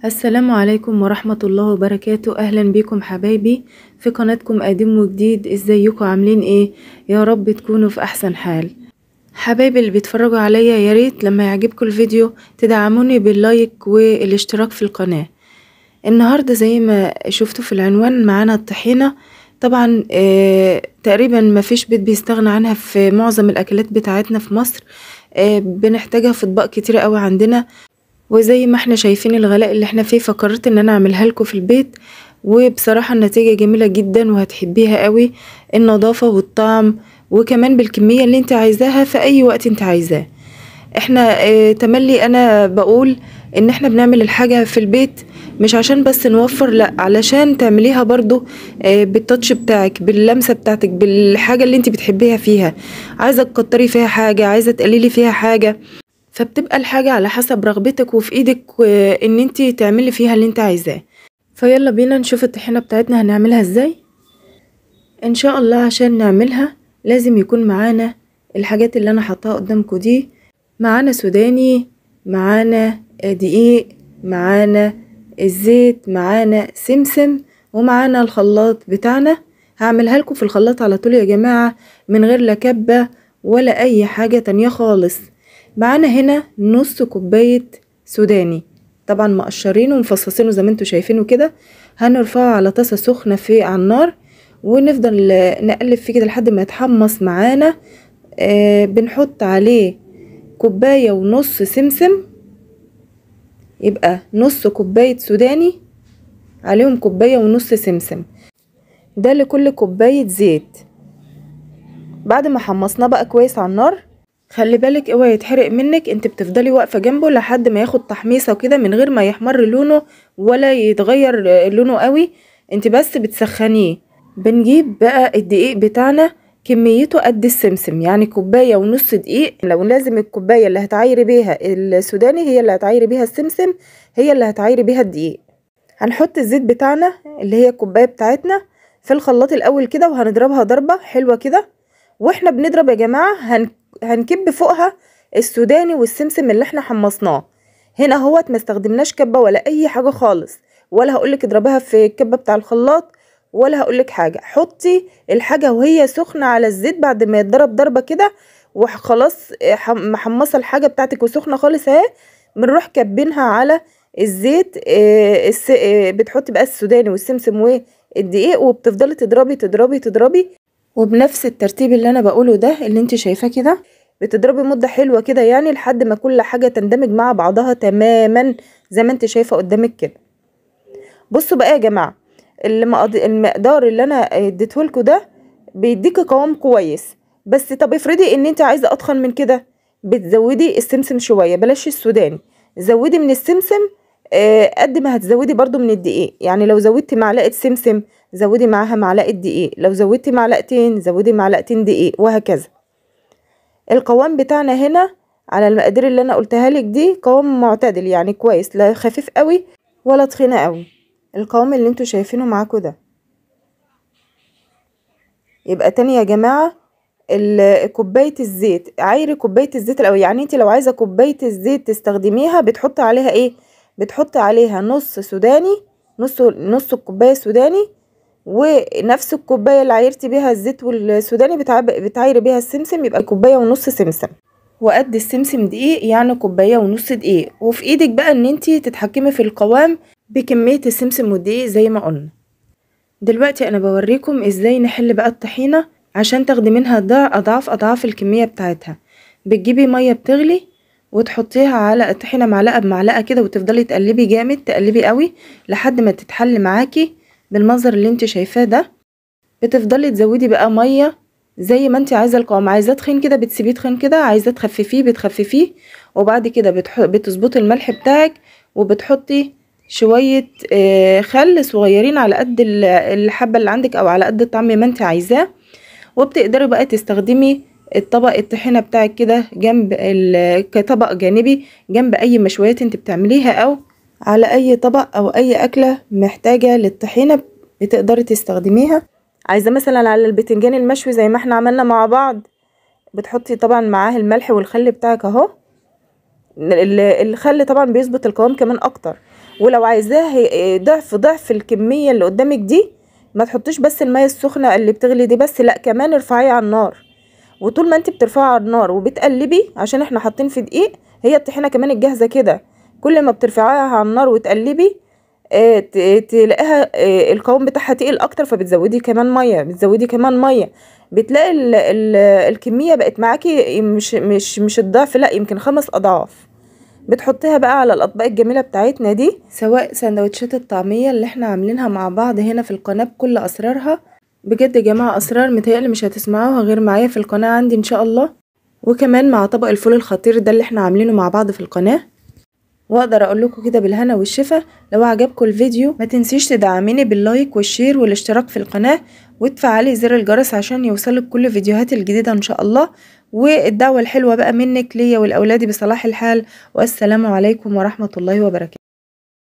السلام عليكم ورحمة الله وبركاته. اهلا بيكم حبايبي في قناتكم قديم وجديد. ازيكم عاملين ايه؟ يا رب تكونوا في احسن حال. حبايبي اللي بيتفرجوا عليا يا ريت لما يعجبكم الفيديو تدعموني باللايك والاشتراك في القناة. النهاردة زي ما شفتوا في العنوان معانا الطحينة. طبعا تقريبا ما فيش بيت بيستغنى عنها في معظم الاكلات بتاعتنا في مصر. بنحتاجها في اطباق كتيرة قوي عندنا، وزي ما احنا شايفين الغلاء اللي احنا فيه، فقررت ان انا اعملها لكم في البيت. وبصراحة النتيجة جميلة جدا وهتحبيها قوي. النظافة والطعم وكمان بالكمية اللي انت عايزاها في اي وقت انت عايزاه. احنا تملي انا بقول ان احنا بنعمل الحاجة في البيت مش عشان بس نوفر، لا، علشان تعمليها برضو بالتاتش بتاعك، باللمسة بتاعتك، بالحاجة اللي انت بتحبيها فيها. عايزة تكتري فيها حاجة، عايزة تقللي فيها حاجة، فبتبقى الحاجة على حسب رغبتك وفي ايدك ان انتي تعملي فيها اللي انت عايزاه. فيلا بينا نشوف الطحينة بتاعتنا هنعملها ازاي ان شاء الله. عشان نعملها لازم يكون معانا الحاجات اللي انا حطاها قدامكم دي. معانا سوداني، معانا دقيق، معانا الزيت، معانا سمسم، ومعانا الخلاط بتاعنا. هعملها لكم في الخلاط على طول يا جماعة، من غير لا كبة ولا اي حاجة تانية خالص. معانا هنا نص كوباية سوداني، طبعا مقشرينه ومفصصينه زي ما انتوا شايفينه كده. هنرفعه على طاسة سخنة على النار، ونفضل نقلب فيه كده لحد ما يتحمص معانا. بنحط عليه كوباية ونص سمسم، يبقى نص كوباية سوداني عليهم كوباية ونص سمسم، ده لكل كوباية زيت. بعد ما حمصناه بقى كويس على النار، خلي بالك اوعي يتحرق منك، انت بتفضلي واقفه جنبه لحد ما ياخد تحميصه وكده من غير ما يحمر لونه ولا يتغير لونه قوي، انت بس بتسخنيه. بنجيب بقى الدقيق بتاعنا كميته قد السمسم، يعني كوبايه ونص دقيق. لو لازم الكوبايه اللي هتعايري بيها السوداني هي اللي هتعايري بيها السمسم، هي اللي هتعايري بيها الدقيق. هنحط الزيت بتاعنا اللي هي الكوبايه بتاعتنا في الخلاط الاول كده، وهنضربها ضربه حلوه كده. واحنا بنضرب يا جماعه هنكب فوقها السوداني والسمسم اللي احنا حمصناه. هنا اهوت ما استخدمناش كبه ولا اي حاجه خالص، ولا هقولك اضربها في الكبه بتاع الخلاط، ولا هقولك حاجه. حطي الحاجه وهي سخنه على الزيت بعد ما يتضرب ضربه كده، وخلاص محمصه الحاجه بتاعتك وسخنه خالص اهي. بنروح كبينها على الزيت. بتحطي بقى السوداني والسمسم والدقيق، وبتفضلي تضربي تضربي تضربي، وبنفس الترتيب اللي انا بقوله ده اللي انت شايفاه كده. بتضربي مدة حلوة كده، يعني لحد ما كل حاجة تندمج مع بعضها تماما زي ما انت شايفة قدامك كده. بصوا بقى يا جماعة، المقدار اللي انا اديتهولكوا ده بيديكي قوام كويس. بس طب افرضي ان انت عايزة اتخن من كده، بتزودي السمسم شوية، بلاش السوداني، زودي من السمسم قد ما هتزودي برضو من الدقيق. يعني لو زودتي معلقة سمسم زودي معاها معلقة دقيق، لو زودتي معلقتين زودي معلقتين دقيق، وهكذا. القوام بتاعنا هنا على المقادير اللي انا قلتها لك دي قوام معتدل، يعني كويس، لا خفيف قوي ولا تخينه قوي. القوام اللي انتوا شايفينه معاكم ده. يبقى تاني يا جماعه، كوبايه الزيت، عايري كوبايه الزيت الاول. يعني انت لو عايزه كوبايه الزيت تستخدميها بتحطي عليها ايه؟ بتحطي عليها نص سوداني، نص الكوبايه سوداني، ونفس الكوبايه اللي عايرتي بيها الزيت والسوداني بتعايري بيها السمسم، يبقى كوبايه ونص سمسم. وقد السمسم دقيق، يعني كوبايه ونص دقيق. وفي ايدك بقى ان انتي تتحكمي في القوام بكميه السمسم والدقيق زي ما قلنا. دلوقتي انا بوريكم ازاي نحل بقى الطحينه عشان تاخدي منها اضعاف الكميه بتاعتها. بتجيبي ميه بتغلي وتحطيها على الطحينه معلقه بمعلقه كده، وتفضلي تقلبي جامد، تقلبي قوي لحد ما تتحل معاكي بالمنظر اللي انت شايفاه ده. بتفضلي تزودي بقى ميه زي ما انت عايزه القوام. عايزاه تخين كده بتسيبيه تخين كده، عايزاه تخففيه بتخففيه. وبعد كده بتظبطي الملح بتاعك، وبتحطي شويه خل صغيرين على قد الحبه اللي عندك او على قد الطعم ما انت عايزاه. وبتقدري بقى تستخدمي الطبق الطحينه بتاعك كده جنب كطبق جانبي جنب اي مشويات انت بتعمليها، او على اي طبق او اي اكله محتاجه للطحينه بتقدري تستخدميها. عايزه مثلا على البتنجان المشوي زي ما احنا عملنا مع بعض، بتحطي طبعا معاه الملح والخل بتاعك اهو. الخل طبعا بيظبط القوام كمان اكتر. ولو عايزاه ضعف الكميه اللي قدامك دي، ما تحطيش بس الميه السخنه اللي بتغلي دي بس، لا كمان ارفعيه على النار. وطول ما انت بترفعي على النار وبتقلبي، عشان احنا حاطين في دقيق، هي الطحينه كمان الجاهزه كده كل ما بترفعيها على النار وتقلبي تلاقيها القوام بتاعها تقيل اكتر، فبتزودي كمان ميه، بتلاقي الكميه بقت معاكي مش الضعف، لا يمكن 5 اضعاف. بتحطيها بقى على الاطباق الجميله بتاعتنا دي، سواء سندوتشات الطعميه اللي احنا عاملينها مع بعض هنا في القناه بكل اسرارها. بجد يا جماعه اسرار متهيألي مش هتسمعوها غير معايا في القناه عندي ان شاء الله. وكمان مع طبق الفول الخطير ده اللي احنا عاملينه مع بعض في القناه. واقدر اقول لكم كده بالهنا والشفا، لو عجبكم الفيديو ما تنسيش تدعميني باللايك والشير والاشتراك في القناه، وتفعلي زر الجرس عشان يوصلك كل فيديوهات الجديده ان شاء الله. والدعوه الحلوه بقى منك ليا ولاولادي بصلاح الحال. والسلام عليكم ورحمه الله وبركاته.